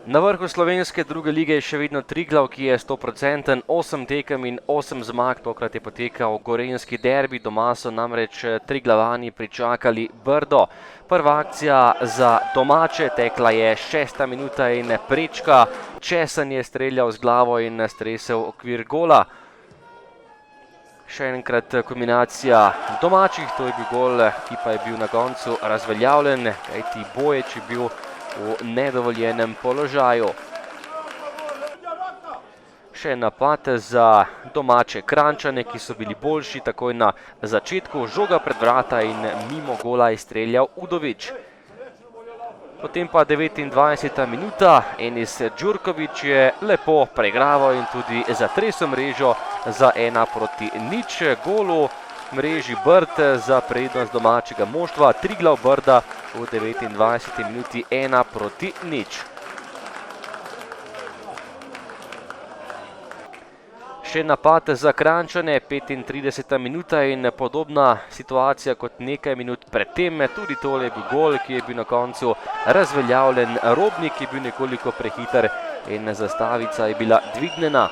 Na vrhu slovenske druge lige je še vedno Triglav, ki je 100%, 8 tekem in 8 zmag, tokrat je potekal gorenjski derbi, doma so namreč Triglavani pričakali Brdo. Prva akcija za domače, tekla je 6. minuta in prečka, Česen je streljal z glavo in stresel okvir gola. Še enkrat kombinacija domačih, to je bil gol, ki pa je bil na koncu razveljavljen, kajti Boječ je bil v nedovoljenem položaju. Še napad za domače Kranjčane, ki so bili boljši takoj na začetku, žoga pred vrata in mimo gola je streljal Udovič. Potem pa 29. minuta, Enis Đurković je lepo preigraval in tudi zatresel mrežo za 1-0 golu. Mreži Brd za prednost domačega moštva, Triglav Brda v 29. minuti 1-0. Še napad za Kranjčane, 35. minuta in podobna situacija kot nekaj minut predtem. Tudi tole je bil gol, ki je bil na koncu razveljavljen. Robnik je bil nekoliko prehiter in zastavica je bila dvignjena.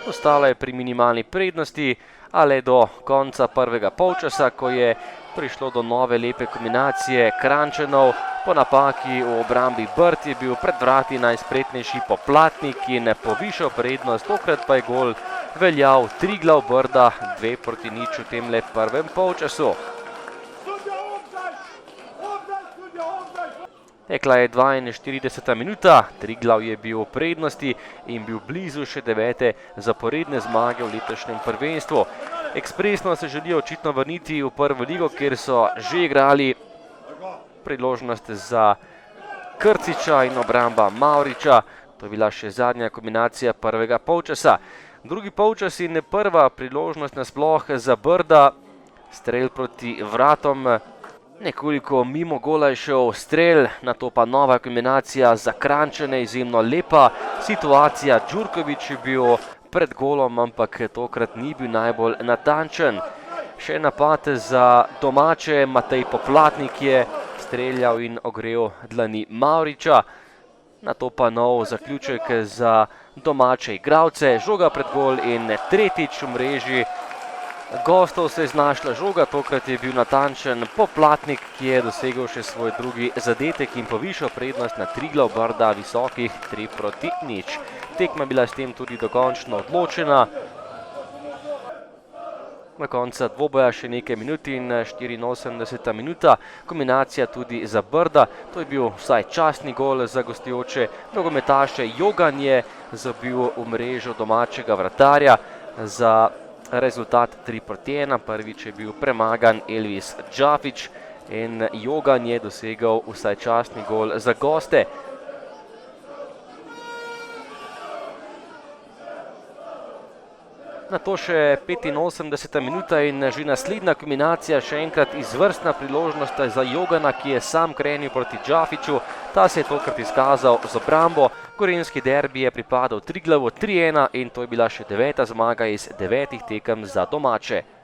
Ostala je pri minimalni prednosti, a le do konca prvega polčasa, ko je prišlo do nove lepe kombinacije Kranjčanov. Po napaki v obrambi Brd je bil pred vrati najspretnejši Poplatnik in povišal prednost, tokrat pa je gol veljal Triglav Brda 2-0 v temle prvem polčasu. Tekla je 42. minuta, Triglav je bil v prednosti in bil blizu še 9. zaporedne zmage v letošnjem prvenstvu. Ekspresno se želijo očitno vrniti v prvo ligo, kjer so že igrali. Priložnost za Krciča in obramba Mavriča, to je bila še zadnja kombinacija prvega polčasa. Drugi polčas in prva priložnost nasploh za Brda, strel proti vratom. Nekoliko mimo gola je šel strel, nato pa nova kombinacija za Kranjčane, izjemno lepa situacija. Đurković je bil pred golom, ampak tokrat ni bil najbolj natančen. Še napad za domače, Matej Poplatnik je streljal in ogrel dlani Mavriča. Nato pa nov zaključek za domače igralce, žoga pred gol in tretjič v mreži gostov se je znašla žoga, tokrat je bil natančen Poplatnik, ki je dosegel še svoj drugi zadetek in povišal prednost na Triglav Brda visokih 3-0. Tekma je bila s tem tudi dokončno odločena. Na konca dvoboja še nekaj minut in 84. minuta, kombinacija tudi za Brda, to je bil vsaj častni gol za gostujoče nogometaše. Jogan je zabil v mrežo domačega vratarja za rezultat 3-1, prvič je bil premagan Elvis Džafić in Jogan je dosegel vsaj častni gol za goste. Nato še 85. minuta in že naslednja kombinacija, še enkrat izvrstna priložnost za Jogana, ki je sam krenil proti Džafiću. Ta se je tokrat izkazal z obrambo. Gorenjski derbi je pripadal Triglavu 3-1 in to je bila še 9. zmaga iz 9 tekem za domače.